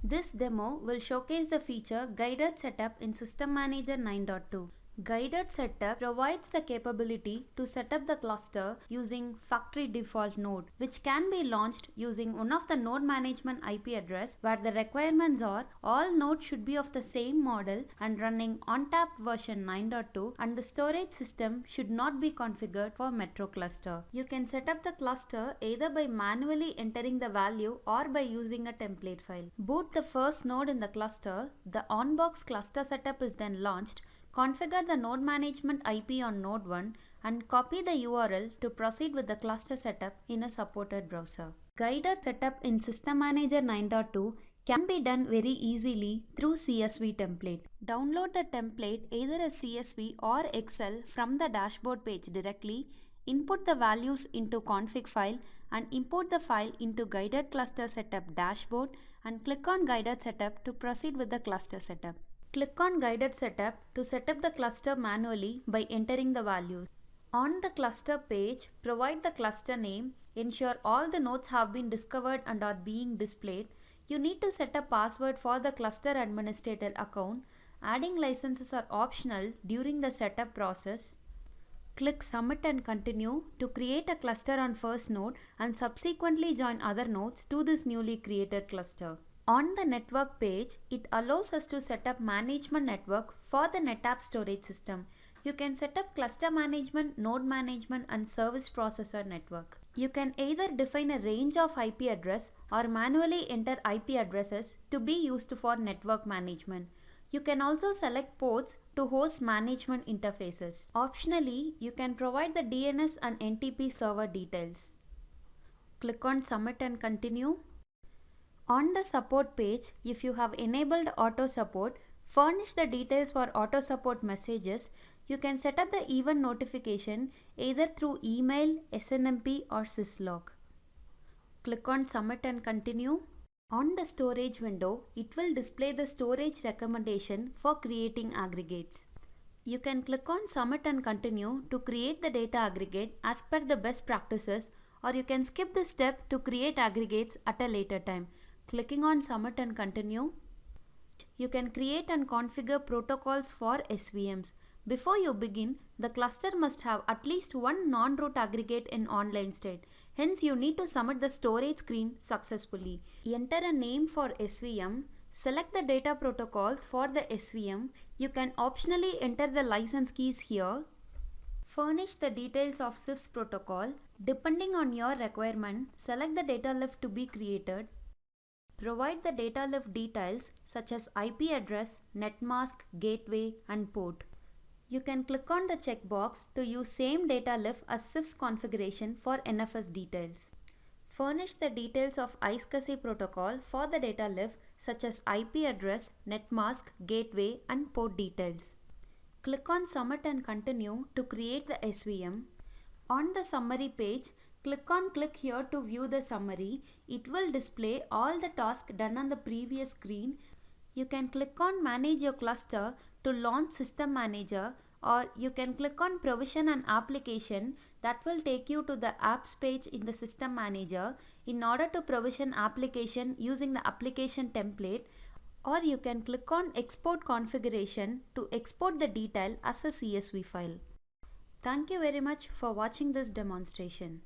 This demo will showcase the feature Guided Setup in System Manager 9.2. Guided Setup provides the capability to set up the cluster using factory default node, which can be launched using one of the node management IP address where the requirements are all nodes should be of the same model and running ONTAP version 9.2, and the storage system should not be configured for Metro cluster. You can set up the cluster either by manually entering the value or by using a template file. Boot the first node in the cluster. The OnBox cluster setup is then launched. Configure the node management IP on node 1 and copy the URL to proceed with the cluster setup in a supported browser. Guided setup in System Manager 9.2 can be done very easily through CSV template. Download the template either as CSV or Excel from the dashboard page directly, input the values into config file and import the file into Guided Cluster Setup dashboard and click on Guided Setup to proceed with the cluster setup. Click on Guided Setup to set up the cluster manually by entering the values. On the cluster page, provide the cluster name, ensure all the nodes have been discovered and are being displayed. You need to set a password for the cluster administrator account. Adding licenses are optional during the setup process. Click Submit and Continue to create a cluster on first node and subsequently join other nodes to this newly created cluster. On the network page, it allows us to set up management network for the NetApp storage system. You can set up cluster management, node management and service processor network. You can either define a range of IP address or manually enter IP addresses to be used for network management. You can also select ports to host management interfaces. Optionally, you can provide the DNS and NTP server details. Click on Submit and Continue. On the support page, if you have enabled auto support, furnish the details for auto support messages. You can set up the event notification either through email, SNMP or syslog. Click on Submit and Continue. On the storage window, it will display the storage recommendation for creating aggregates. You can click on Submit and Continue to create the data aggregate as per the best practices, or you can skip this step to create aggregates at a later time. Clicking on Submit and Continue. You can create and configure protocols for SVMs. Before you begin, the cluster must have at least one non-root aggregate in online state. Hence, you need to submit the storage screen successfully. Enter a name for SVM. Select the data protocols for the SVM. You can optionally enter the license keys here. Furnish the details of CIFS protocol. Depending on your requirement, select the data lift to be created. Provide the data lift details such as IP address, netmask, gateway and port. You can click on the checkbox to use same data lift as CIFS configuration for NFS details. Furnish the details of iSCSI protocol for the data lift such as IP address, netmask, gateway and port details. Click on Submit and Continue to create the SVM. On the summary page, click here to view the summary. It will display all the tasks done on the previous screen. You can click on Manage your cluster to launch System Manager, or you can click on Provision and Application. That will take you to the Apps page in the System Manager in order to provision application using the application template, or you can click on Export Configuration to export the detail as a CSV file. Thank you very much for watching this demonstration.